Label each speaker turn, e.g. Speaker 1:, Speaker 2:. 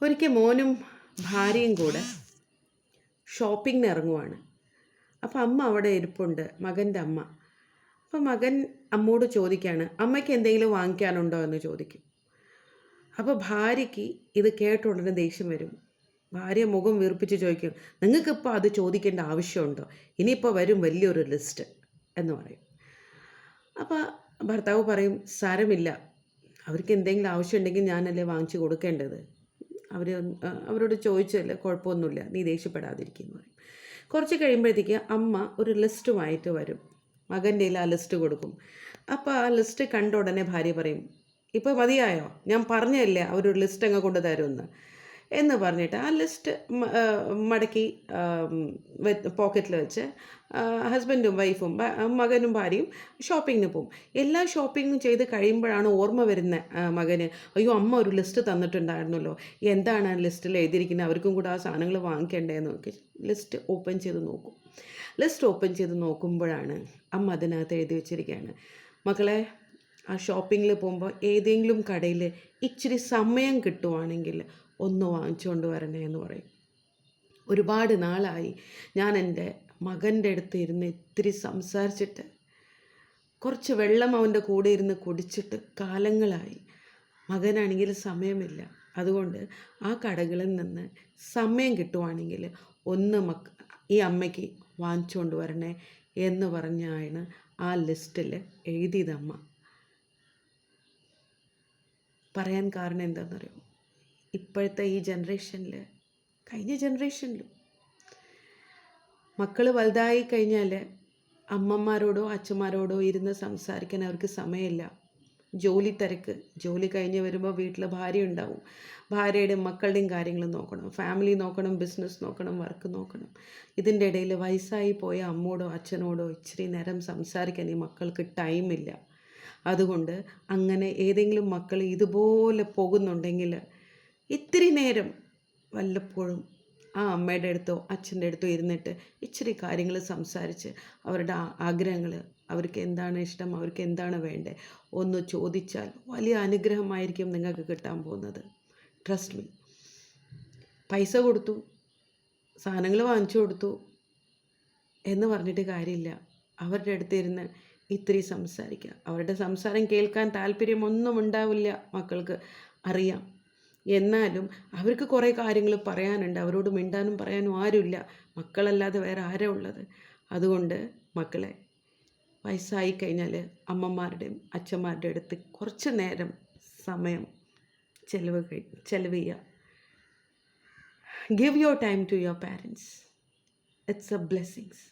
Speaker 1: ഒരിക്കൽ മോനും ഭാര്യയും കൂടെ ഷോപ്പിങ്ങിന് ഇറങ്ങുവാണ്. അപ്പോൾ അമ്മ അവിടെ ഇരിപ്പുണ്ട്, മകൻ്റെ അമ്മ. അപ്പോൾ മകൻ അമ്മോട് ചോദിക്കുകയാണ്, അമ്മയ്ക്ക് എന്തെങ്കിലും വാങ്ങിക്കാനുണ്ടോ എന്ന് ചോദിക്കും. അപ്പോൾ ഭാര്യയ്ക്ക് ഇത് കേട്ട ഉടനെ ദേഷ്യം വരും. ഭാര്യ മുഖം വീർപ്പിച്ച് ചോദിക്കും, നിങ്ങൾക്കിപ്പോൾ അത് ചോദിക്കേണ്ട ആവശ്യമുണ്ടോ? ഇനിയിപ്പോൾ വരും വലിയൊരു ലിസ്റ്റ് എന്ന് പറയും. അപ്പോൾ ഭർത്താവ് പറയും, സാരമില്ല, അവർക്ക് എന്തെങ്കിലും ആവശ്യമുണ്ടെങ്കിൽ ഞാനല്ലേ വാങ്ങിച്ചു കൊടുക്കേണ്ടത്, അവരോട് ചോദിച്ചല്ലേ, കുഴപ്പമൊന്നുമില്ല, നീ ദേഷ്യപ്പെടാതിരിക്കുന്നു പറയും. കുറച്ച് കഴിയുമ്പോഴത്തേക്ക് അമ്മ ഒരു ലിസ്റ്റുമായിട്ട് വരും. മകൻ്റെ കയ്യിൽ ആ ലിസ്റ്റ് കൊടുക്കും. അപ്പോൾ ആ ലിസ്റ്റ് കണ്ട ഉടനെ ഭാര്യ പറയും, ഇപ്പോൾ മതിയായോ, ഞാൻ പറഞ്ഞതല്ലേ അവരൊരു ലിസ്റ്റ് അങ്ങ് കൊണ്ട് തരുമെന്ന് എന്ന് പറഞ്ഞിട്ട് ആ ലിസ്റ്റ് മടക്കി പോക്കറ്റിൽ വെച്ച് ഹസ്ബൻഡും വൈഫും മകനും ഭാര്യയും ഷോപ്പിങ്ങിന് പോകും. എല്ലാ ഷോപ്പിങ്ങും ചെയ്ത് കഴിയുമ്പോഴാണ് ഓർമ്മ വരുന്നത് മകന്, അയ്യോ അമ്മ ഒരു ലിസ്റ്റ് തന്നിട്ടുണ്ടായിരുന്നല്ലോ, എന്താണ് ആ ലിസ്റ്റിൽ എഴുതിയിരിക്കുന്നത്, അവർക്കും കൂടെ ആ സാധനങ്ങൾ വാങ്ങിക്കേണ്ടതെന്ന് നോക്കി ലിസ്റ്റ് ഓപ്പൺ ചെയ്ത് നോക്കും. ലിസ്റ്റ് ഓപ്പൺ ചെയ്ത് നോക്കുമ്പോഴാണ് അമ്മ അതിനകത്ത് എഴുതി വെച്ചിരിക്കുകയാണ്, മക്കളെ ആ ഷോപ്പിങ്ങിൽ പോകുമ്പോൾ ഏതെങ്കിലും കടയിൽ ഇച്ചിരി സമയം കിട്ടുവാണെങ്കിൽ ഒന്ന് വാങ്ങിച്ചുകൊണ്ട് വരണേ എന്ന് പറയും. ഒരുപാട് നാളായി ഞാൻ എൻ്റെ മകൻ്റെ അടുത്ത് ഇരുന്ന് ഇത്തിരി സംസാരിച്ചിട്ട്, കുറച്ച് വെള്ളം അവൻ്റെ കൂടെ ഇരുന്ന് കുടിച്ചിട്ട് കാലങ്ങളായി. മകനാണെങ്കിൽ സമയമില്ല, അതുകൊണ്ട് ആ കടകളിൽ നിന്ന് സമയം കിട്ടുവാണെങ്കിൽ ഒന്ന് ഈ അമ്മയ്ക്ക് വാങ്ങിച്ചുകൊണ്ട് വരണേ എന്ന് പറഞ്ഞാണ് ആ ലിസ്റ്റിൽ എഴുതിയതമ്മ. പറയാൻ കാരണം എന്താണെന്നറിയോ, ഇപ്പോഴത്തെ ഈ ജനറേഷനിൽ, കഴിഞ്ഞ ജനറേഷനിലും മക്കൾ വലുതായി കഴിഞ്ഞാൽ അമ്മമാരോടോ അച്ഛന്മാരോടോ ഇരുന്ന് സംസാരിക്കാൻ അവർക്ക് സമയമില്ല. ജോലി തിരക്ക്, ജോലി കഴിഞ്ഞ് വരുമ്പോൾ വീട്ടിൽ ഭാര്യ ഉണ്ടാവും, ഭാര്യയുടെയും മക്കളുടെയും കാര്യങ്ങൾ നോക്കണം, ഫാമിലി നോക്കണം, ബിസിനസ് നോക്കണം, വർക്ക് നോക്കണം. ഇതിൻ്റെ ഇടയിൽ വയസ്സായി പോയ അമ്മോടോ അച്ഛനോടോ ഇച്ചിരി നേരം സംസാരിക്കാൻ ഈ മക്കൾക്ക് ടൈമില്ല. അതുകൊണ്ട് അങ്ങനെ ഏതെങ്കിലും മക്കൾ ഇതുപോലെ പോകുന്നുണ്ടെങ്കിൽ ഇത്തിരി നേരം വല്ലപ്പോഴും ആ അമ്മയുടെ അടുത്തോ അച്ഛൻ്റെ അടുത്തോ ഇരുന്നിട്ട് ഇച്ചിരി കാര്യങ്ങൾ സംസാരിച്ച് അവരുടെ ആഗ്രഹങ്ങൾ, അവർക്ക് എന്താണ് ഇഷ്ടം, അവർക്ക് എന്താണ് വേണ്ടത് ഒന്ന് ചോദിച്ചാൽ വലിയ അനുഗ്രഹമായിരിക്കും നിങ്ങൾക്ക് കിട്ടാൻ പോകുന്നത്. Trust me. പൈസ കൊടുത്തു, സാധനങ്ങൾ വാങ്ങിച്ചു കൊടുത്തു എന്ന് പറഞ്ഞിട്ട് കാര്യമില്ല. അവരുടെ അടുത്തിരുന്ന് ഇത്തിരി സംസാരിക്കുക. അവരുടെ സംസാരം കേൾക്കാൻ താല്പര്യമൊന്നും ഉണ്ടാവില്ല, മക്കൾക്ക് അറിയാം. എന്നാലും അവർക്ക് കുറേ കാര്യങ്ങൾ പറയാനുണ്ട്, അവരോട് മിണ്ടാനും പറയാനും ആരുമില്ല, മക്കളല്ലാതെ വേറെ ആരാ ഉള്ളത്. അതുകൊണ്ട് മക്കളെ, വയസ്സായി കഴിഞ്ഞാൽ അമ്മമാരുടെയും അച്ഛന്മാരുടെ അടുത്ത് കുറച്ച് നേരം സമയം ചെലവ് ചെയ്യുക. Give your time to your parents. It's a blessings.